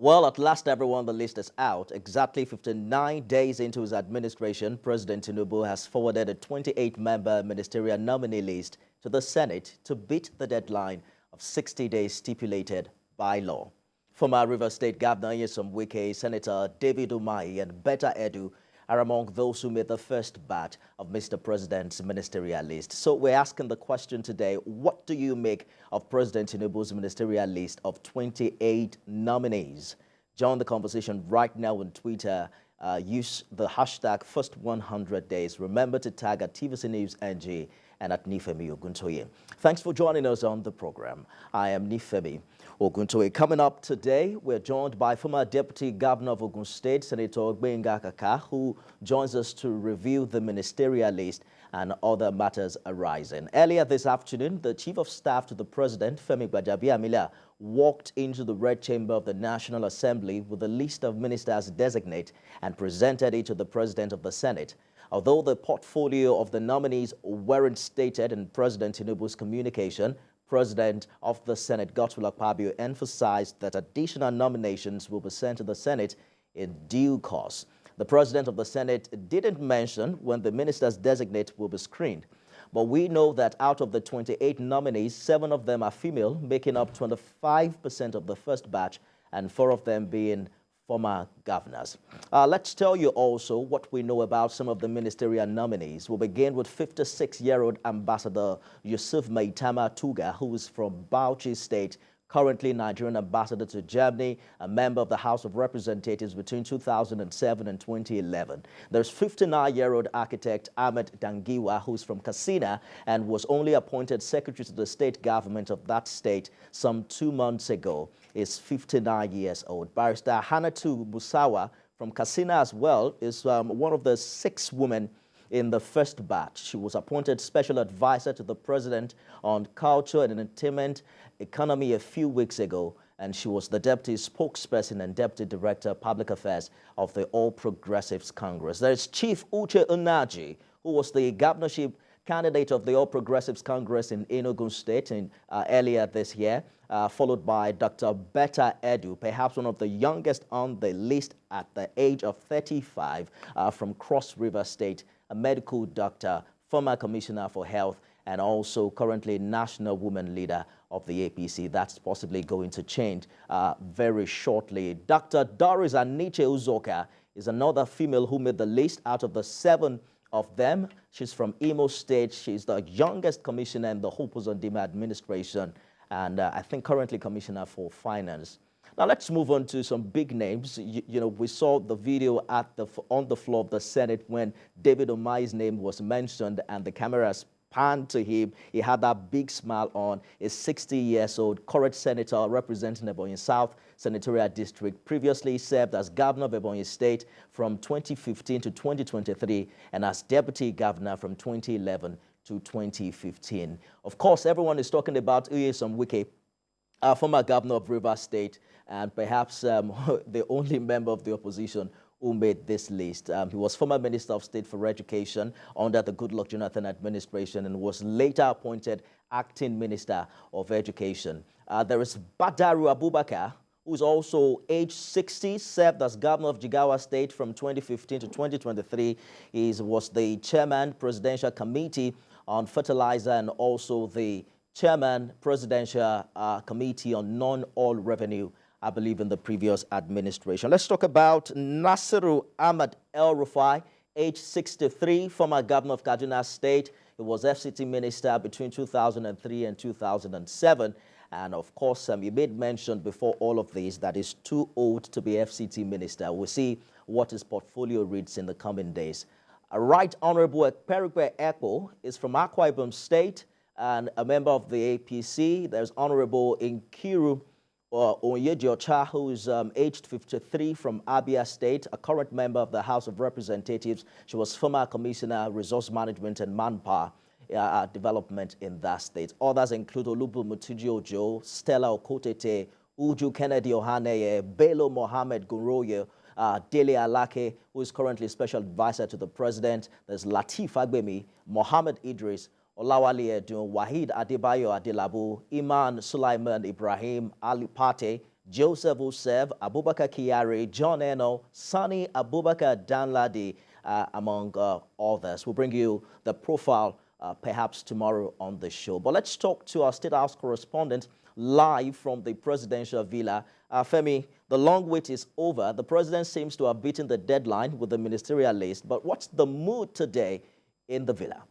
Well, at last, everyone, the list is out. Exactly 59 days into his administration, President Tinubu has forwarded a 28-member ministerial nominee list to the Senate to beat the deadline of 60 days stipulated by law. Former Rivers State Governor Nyesom Wike, Senator David Umahi, and Betta Edu are among those who made the first batch of Mr. President's ministerial list. So we're asking the question today, what do you make of President Tinubu's ministerial list of 28 nominees? Join the conversation right now on Twitter. Use the hashtag #first100days. Remember to tag at TVC News NG and at Nifemi Oguntoye. Thanks for joining us on the program. I am Nifemi Oguntoye. Coming up today, we're joined by former Deputy Governor of Ogun State, Senator Gbenga Kaka, who joins us to review the ministerial list and other matters arising. Earlier this afternoon, the Chief of Staff to the President, Femi Gbajabiamila, walked into the Red Chamber of the National Assembly with a list of ministers designate and presented it to the President of the Senate. Although the portfolio of the nominees weren't stated in President Tinubu's communication, President of the Senate, Godswill Akpabio, emphasized that additional nominations will be sent to the Senate in due course. The President of the Senate didn't mention when the ministers designate will be screened. But we know that out of the 28 nominees, 7 of them are female, making up 25% of the first batch, and 4 of them being former governors. Let's tell you also what we know about some of the ministerial nominees. We'll begin with 56-year-old Ambassador Yusuf Maitama Tuga, who is from Bauchi State, currently Nigerian ambassador to Germany, a member of the House of Representatives between 2007 and 2011. There's 59-year-old architect Ahmed Dangiwa, who's from Katsina and was only appointed secretary to the state government of that state some 2 months ago. Is 59 years old. Barrister Hanatu Musawa from Katsina as well is one of the 6 women in the first batch. She was appointed special advisor to the president on culture and entertainment economy a few weeks ago, and she was the deputy spokesperson and deputy director of public affairs of the All Progressives Congress. There is Chief Uche Unaji, who was the governorship candidate of the All Progressives Congress in Enugu State earlier this year, followed by Dr. Betta Edu, perhaps one of the youngest on the list at the age of 35, from Cross River State, a medical doctor, former commissioner for health, and also currently national woman leader of the APC. That's possibly going to change very shortly. Dr. Doris Aniche Uzoka is another female who made the list out of the 7 of them. She's from Imo State. She's the youngest commissioner in the Hope Uzodinma administration, and I think currently commissioner for finance. Now let's move on to some big names. You know, we saw the video on the floor of the Senate when David Umahi's name was mentioned and the cameras panned to him. He had that big smile on. He's 60 years old, current senator representing Ebonyi South Senatorial District, previously served as governor of Ebonyi State from 2015 to 2023 and as deputy governor from 2011 to 2015. Of course, everyone is talking about Nyesom Wike, former governor of Rivers State, and perhaps the only member of the opposition who made this list. He was former Minister of State for Education under the Goodluck Jonathan administration and was later appointed acting Minister of Education. There is Badaru Abubakar, who is also age 60, served as governor of Jigawa State from 2015 to 2023. He was the chairman, Presidential Committee on Fertilizer, and also the chairman, Presidential Committee on Non-Oil Revenue, I believe, in the previous administration. Let's talk about Nasiru Ahmad El-Rufai, age 63, former governor of Kaduna State. He was FCT minister between 2003 and 2007. And of course, he made mention before all of this that he's too old to be FCT minister. We'll see what his portfolio reads in the coming days. Right Honorable Perikwe Ekpo is from Akwa Ibom State and a member of the APC. There's Honorable Nkiru Onyediocha, who is aged 53 from Abia State, a current member of the House of Representatives. She was former Commissioner, Resource Management and Manpower Development in that state. Others include Olubu Mutuji Ojo, Stella Okotete, Uju Kennedy Ohaneye, Bello Mohammed Guroye, Dele Alake, who is currently special advisor to the president. There's Latif Agbemi, Mohammed Idris, Olawale Edun, Wahid Adebayo Adelabu, Iman Sulaiman Ibrahim, Ali Pate, Joseph Usev, Abubakar Kyari, John Eno, Sani Abubakar Danladi, among others. We'll bring you the profile perhaps tomorrow on the show. But let's talk to our State House correspondent live from the presidential villa. Femi, the long wait is over. The president seems to have beaten the deadline with the ministerial list. But what's the mood today in the villa?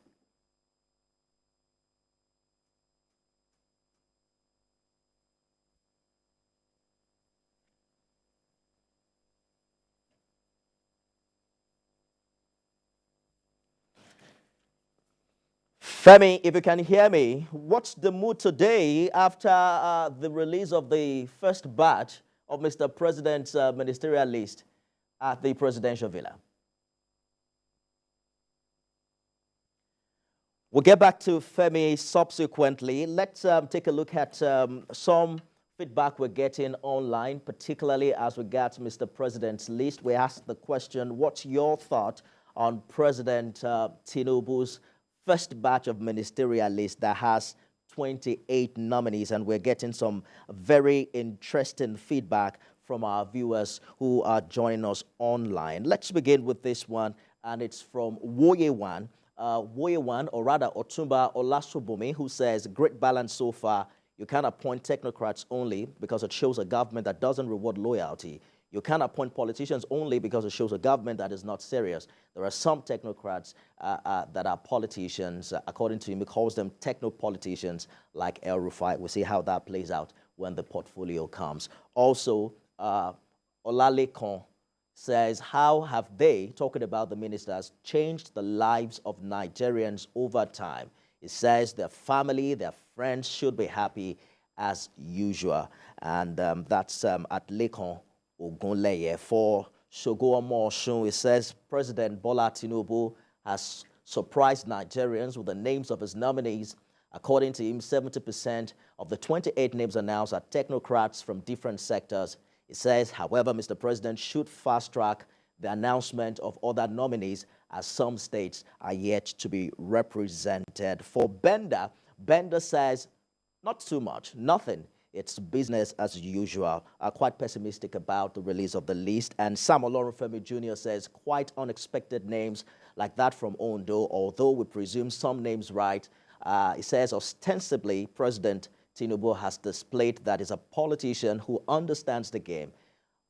Femi, if you can hear me, what's the mood today after the release of the first batch of Mr. President's ministerial list at the presidential villa? We'll get back to Femi subsequently. Let's take a look at some feedback we're getting online, particularly as regards Mr. President's list. We asked the question, what's your thought on President Tinubu's first batch of ministerial list that has 28 nominees, and we're getting some very interesting feedback from our viewers who are joining us online. Let's begin with this one, and it's from Woyewan. Woyewan, or rather Otumba Olasobumi, who says, great balance so far. You can't appoint technocrats only because it shows a government that doesn't reward loyalty. You can't appoint politicians only because it shows a government that is not serious. There are some technocrats that are politicians. According to him, he calls them techno-politicians like El Rufai. We'll see how that plays out when the portfolio comes. Also, Olalekon says, how have they, talking about the ministers, changed the lives of Nigerians over time? He says their family, their friends should be happy as usual. And that's at Lekon Ogunleye. For Shogo Omoshun, it says President Bola Tinubu has surprised Nigerians with the names of his nominees. According to him, 70% of the 28 names announced are technocrats from different sectors. It says, however, Mr. President should fast-track the announcement of other nominees as some states are yet to be represented. For Bender, Bender says, not too much, nothing. It's business as usual. Quite pessimistic about the release of the list. And Sam Olorunfemi Jr. says, quite unexpected names like that from Ondo, although we presume some names right. He says, ostensibly, President Tinubu has displayed that he's a politician who understands the game.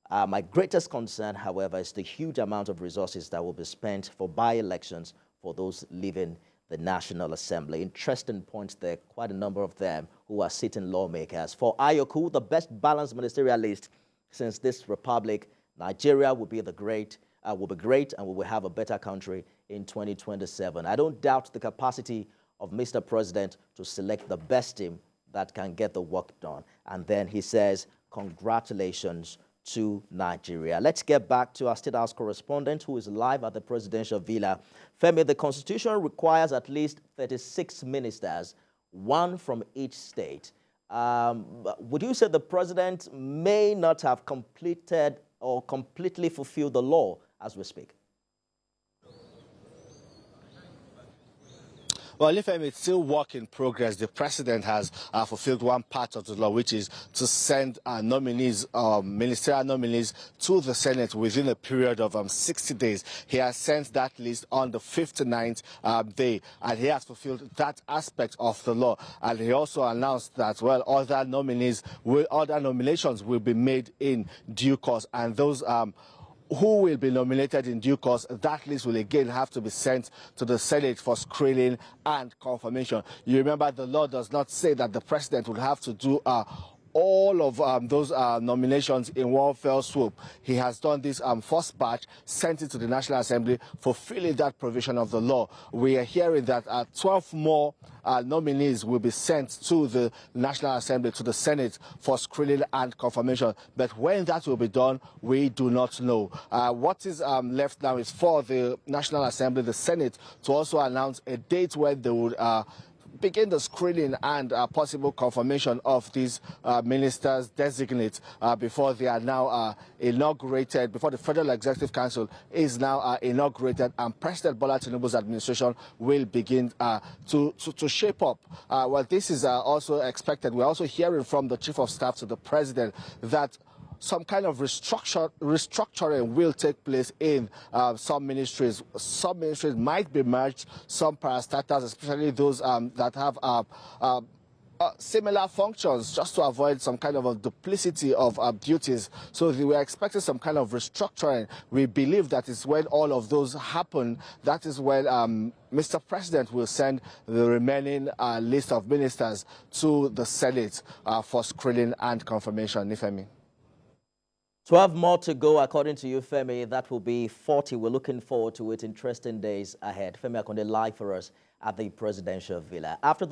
My greatest concern, however, is the huge amount of resources that will be spent for by-elections for those leaving the National Assembly. Interesting points there, quite a number of them who are sitting lawmakers. For Ayoku, the best balanced ministerial list since this republic, Nigeria will be great, and we will have a better country in 2027. I don't doubt the capacity of Mr. President to select the best team that can get the work done. And then he says, congratulations to Nigeria. Let's get back to our State House correspondent who is live at the presidential villa. Femi, the Constitution requires at least 36 ministers, one from each state. Would you say the president may not have completed or completely fulfilled the law as we speak? Well, if it's still work in progress, the president has fulfilled one part of the law, which is to send nominees, ministerial nominees, to the Senate within a period of 60 days. He has sent that list on the 59th day, and he has fulfilled that aspect of the law. And he also announced that, well, other nominations will be made in due course, and those who will be nominated in due course, that list will again have to be sent to the Senate for screening and confirmation. You remember, the law does not say that the president will have to do all of those nominations in one fell swoop. He has done this first batch, sent it to the National Assembly, fulfilling that provision of the law. We are hearing that 12 more nominees will be sent to the National Assembly, to the Senate, for screening and confirmation. But when that will be done, we do not know. What is left now is for the National Assembly, the Senate, to also announce a date when they would begin the screening and possible confirmation of these ministers designate before they are now inaugurated, before the Federal Executive Council is now inaugurated, and President Bola Tinubu's administration will begin to shape up. Well, this is also expected. We're also hearing from the Chief of Staff to the President that some kind of restructuring will take place in some ministries. Some ministries might be merged, some parastatals, especially those that have similar functions, just to avoid some kind of a duplicity of duties. So we are expecting some kind of restructuring. We believe that is when all of those happen. That is when Mr. President will send the remaining list of ministers to the Senate for screening and confirmation. Nifemi. 12 more to go, according to you, Femi. That will be 40. We're looking forward to it. Interesting days ahead. Femi Akonde live for us at the presidential villa. After the